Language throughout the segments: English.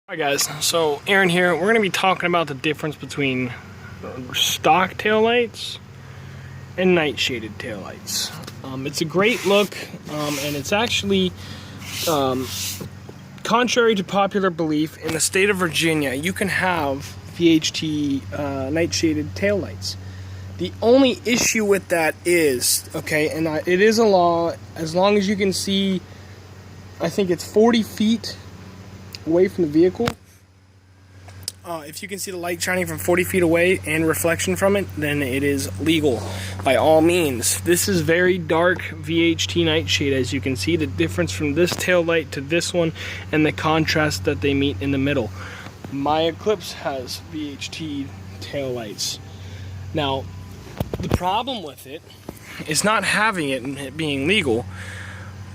Hi guys, so Aaron here. We're going to be talking about the difference between stock taillights and night shaded taillights. It's a great look, and it's actually, contrary to popular belief, in the state of Virginia, you can have VHT night shaded taillights. The only issue with that is, okay, and it is a law, as long as you can see, I think it's 40 feet away from the vehicle. If you can see the light shining from 40 feet away and reflection from it, then it is legal by all means. This is very dark VHT nightshade, as you can see the difference from this tail light to this one and the contrast that they meet in the middle. My Eclipse has VHT tail lights. Now, the problem with it is not having it and it being legal,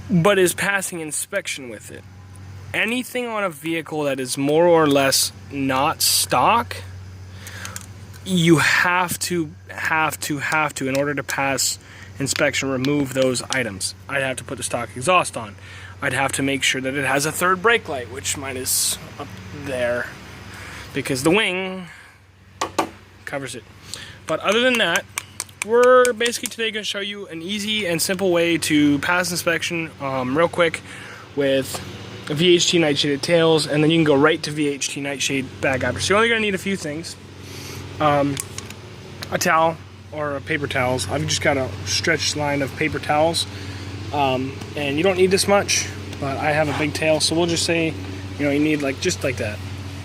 but is passing inspection with it. Anything on a vehicle that is more or less not stock, you have to, in order to pass inspection, remove those items. I'd have to put the stock exhaust on. I'd have to make sure that it has a third brake light, which mine is up there, because the wing covers it. But other than that, we're basically today going to show you an easy and simple way to pass inspection real quick with VHT nightshaded tails, and then you can go right to VHT nightshade bag after. So you're only going to need a few things. A towel or a paper towels. I've just got a stretched line of paper towels, and you don't need this much, but I have a big tail, so we'll just say, you know, you need like just like that.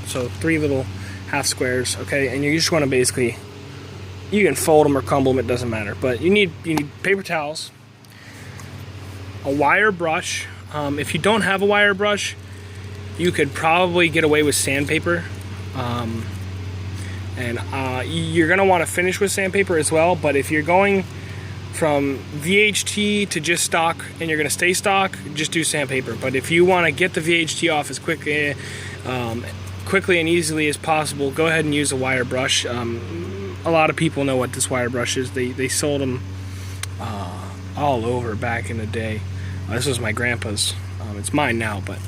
So 3 little half squares, okay, and you just want to basically, you can fold them or crumble them, it doesn't matter, but you need paper towels, a wire brush. If you don't have a wire brush, you could probably get away with sandpaper, and you're going to want to finish with sandpaper as well. But if you're going from VHT to just stock and you're going to stay stock, just do sandpaper. But if you want to get the VHT off as quickly and easily as possible, go ahead and use a wire brush. A lot of people know what this wire brush is. They sold them all over back in the day. This was my grandpa's. It's mine now, but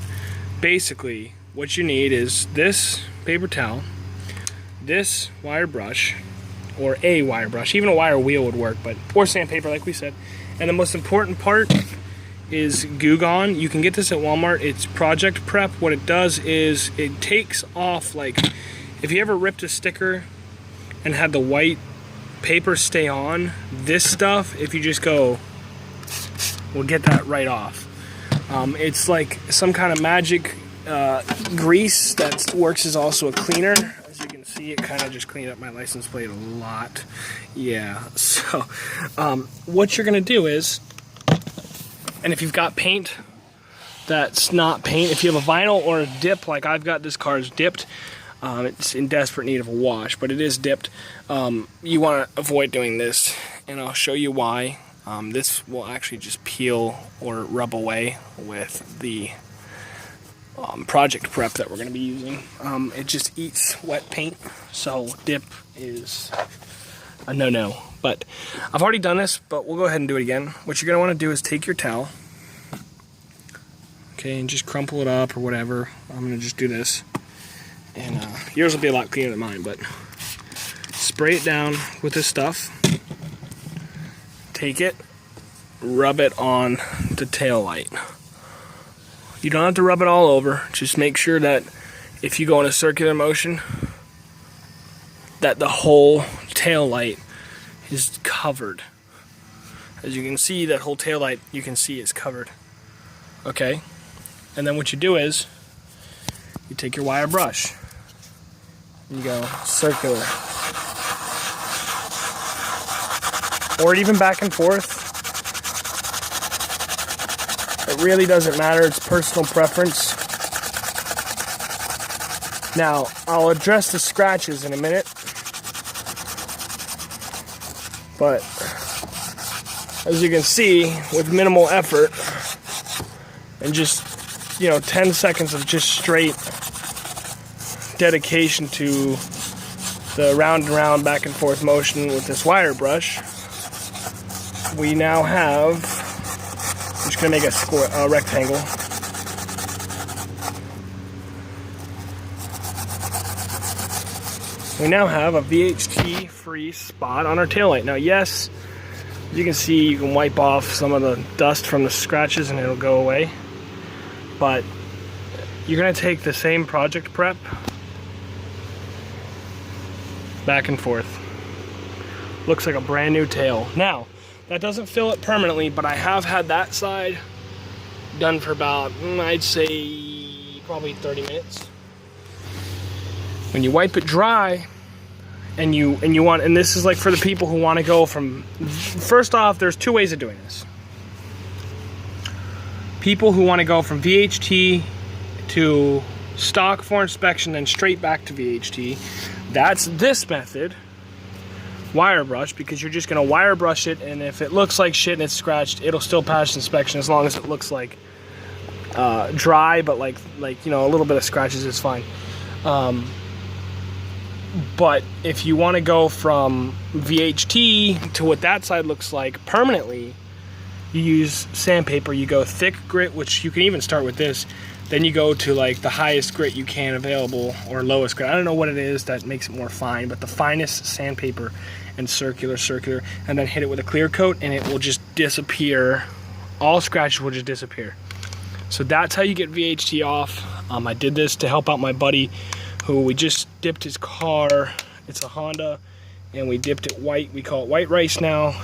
basically what you need is this paper towel, this wire brush, or a wire brush, even a wire wheel would work, but or sandpaper like we said. And the most important part is Goo Gone. You can get this at Walmart. It's Project Prep. What it does is it takes off, like if you ever ripped a sticker and had the white paper stay on, this stuff, if you just go, we'll get that right off. It's like some kind of magic grease that works as also a cleaner. As you can see, it kind of just cleaned up my license plate a lot. Yeah, so what you're going to do is, and if you've got paint that's not paint, if you have a vinyl or a dip, like I've got, this car's dipped. It's in desperate need of a wash, but it is dipped. You want to avoid doing this, and I'll show you why. This will actually just peel or rub away with the Project Prep that we're going to be using. It just eats wet paint, so dip is a no-no. But I've already done this, but we'll go ahead and do it again. What you're going to want to do is take your towel, okay, and just crumple it up or whatever. I'm going to just do this, and yours will be a lot cleaner than mine, but spray it down with this stuff. Take it, rub it on the tail light. You don't have to rub it all over. Just make sure that if you go in a circular motion, that the whole tail light is covered. As you can see, that whole tail light, you can see, is covered. Okay? And then what you do is, you take your wire brush, and you go circular. Or even back and forth. It really doesn't matter, it's personal preference. Now, I'll address the scratches in a minute, but as you can see, with minimal effort, and just, you know, 10 seconds of just straight dedication to the round and round back and forth motion with this wire brush, we now have, I'm just going to make a rectangle. We now have a VHT free spot on our taillight. Now yes, as you can see, you can wipe off some of the dust from the scratches and it'll go away. But you're gonna take the same project prep back and forth. Looks like a brand new tail. Now, that doesn't fill it permanently, but I have had that side done for about, I'd say, probably 30 minutes. When you wipe it dry, and this is like for the people who want to go from, first off, there's two ways of doing this. People who want to go from VHT to stock for inspection, then straight back to VHT. That's this method, wire brush, because you're just going to wire brush it, and if it looks like shit and it's scratched, it'll still pass inspection as long as it looks like dry, but like you know, a little bit of scratches is fine. But if you want to go from VHT to what that side looks like permanently, you use sandpaper. You go thick grit, which you can even start with this. Then you go to like the highest grit you can available, or lowest grit. I don't know what it is that makes it more fine, but the finest sandpaper, and circular, and then hit it with a clear coat, and it will just disappear. All scratches will just disappear. So that's how you get VHT off. I did this to help out my buddy who we just dipped his car. It's a Honda, and we dipped it white. We call it white rice now.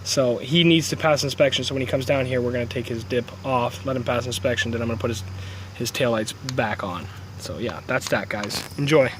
So he needs to pass inspection. So when he comes down here, we're gonna take his dip off, let him pass inspection, then I'm gonna put his taillights back on. So yeah, that's that, guys. Enjoy.